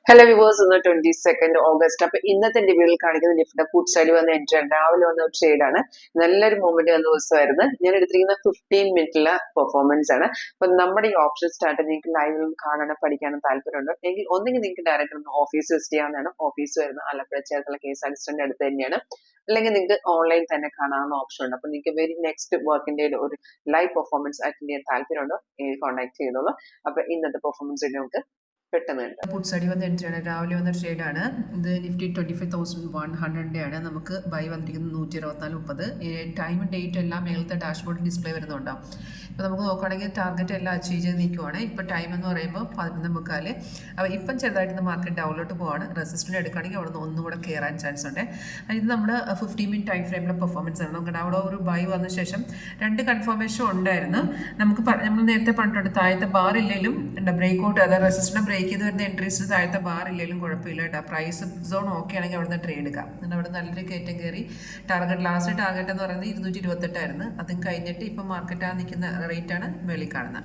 Hello viewers, ഇന്ന് 22 August. അപ്പൊ ഇന്നത്തെ എന്റെ വീട്ടിൽ കാണിക്കുന്ന നിഫ്റ്റിയുടെ പുട്ട് സൈഡ് വന്ന എൻട്രി രാവിലെ വന്ന ഒരു ഷെയ്ഡ് ആണ്. നല്ലൊരു മൂവ്മെന്റ് വന്ന ദിവസമായിരുന്നു. ഞാൻ എടുത്തിരിക്കുന്ന 15 മിനിറ്റിലെ പെർഫോമൻസ് ആണ്. അപ്പൊ നമ്മുടെ ഈ ഓപ്ഷൻ സ്റ്റാർട്ട് നിങ്ങൾക്ക് ലൈവിലും കാണാനും പഠിക്കാനും താല്പര്യമുണ്ട് എങ്കിൽ ഒന്നെങ്കിൽ നിങ്ങൾക്ക് ഡയറക്റ്റ് ഒന്ന് ഓഫീസ് വിസിറ്റ് ചെയ്യാവുന്നതാണ്. ഓഫീസ് വരുന്ന ആലപ്പുഴ ചേർത്തുള്ള കേസ് അസിസ്റ്റന്റ് അടുത്ത് തന്നെയാണ്. അല്ലെങ്കിൽ നിങ്ങൾക്ക് ഓൺലൈൻ തന്നെ കാണാവുന്ന ഓപ്ഷൻ ഉണ്ട്. അപ്പൊ നിങ്ങൾക്ക് വെരി നെക്സ്റ്റ് വർക്കിംഗ് ഡേയിൽ ഒരു ലൈവ് പെർഫോമൻസ് അറ്റൻഡ് ചെയ്യാൻ താല്പര്യമുണ്ടോ എങ്കിൽ കോൺടാക്ട് ചെയ്തോളൂ. അപ്പൊ ഇന്നത്തെ പെർഫോമൻസ് നമുക്ക് പെട്ടെന്ന് പുട്ട് സൈഡ് വന്ന എൻട്രിയാണ്, രാവിലെ വന്ന ഷെയ്ഡാണ് ഇത്. നിഫ്റ്റി 25,100 ആണ്. നമുക്ക് ബൈ വന്നിരിക്കുന്നത് 124.30. ടൈം ഡേറ്റ് എല്ലാം മേളത്തെ ഡാഷ്ബോർഡ് ഡിസ്പ്ലേ വരുന്നുണ്ടാവും. ഇപ്പോൾ നമുക്ക് നോക്കുകയാണെങ്കിൽ ടാർഗറ്റ് എല്ലാം അച്ചീവ് ചെയ്ത് നിൽക്കുവാണ്. ഇപ്പോൾ ടൈം എന്ന് പറയുമ്പോൾ 11:45. അപ്പോൾ ഇപ്പം ചെറുതായിട്ട് മാർക്കറ്റ് ഡൗണിലോട്ട് പോവാണ്. റെസിസ്റ്റൻ്റ് എടുക്കുകയാണെങ്കിൽ അവിടെ നിന്ന് ഒന്നുകൂടെ കയറാൻ ചാൻസ് ഉണ്ട്. ഇത് നമ്മുടെ 15 മിനിറ്റ് ടൈം ഫ്രെയിമിലെ പെർഫോമൻസ് ആണ്. നമുക്ക് അവിടെ ഒരു ബൈ വന്ന ശേഷം 2 കൺഫർമേഷൻ ഉണ്ടായിരുന്നു. നമ്മൾ നേരത്തെ പറഞ്ഞിട്ടുണ്ട്, താഴത്തെ ബാർ ഇല്ലെങ്കിലും ബ്രേക്ക് ഔട്ട്, അതായത് റെസിസ്റ്റൻ്റ് ബ്രേക്ക് ചെയ്ത് വരുന്ന എൻട്രീസിന് താഴത്തെ ബാർ ഇല്ലെങ്കിലും കുഴപ്പമില്ല കേട്ടോ. പ്രൈസ് സോൺ ഓക്കെ ആണെങ്കിൽ അവിടെ നിന്ന് ട്രേഡ് എടുക്കാം. എന്നിട്ട് അവിടെ നല്ലൊരു കയറ്റം കയറി ലാസ്റ്റ് ടാർഗറ്റ് എന്ന് പറയുന്നത് 228 ആയിരുന്നു. അതും കഴിഞ്ഞിട്ട് ഇപ്പം മാർക്കറ്റ് ആ നിൽക്കുന്ന റേറ്റാണ് വെളി കാണുന്നത്.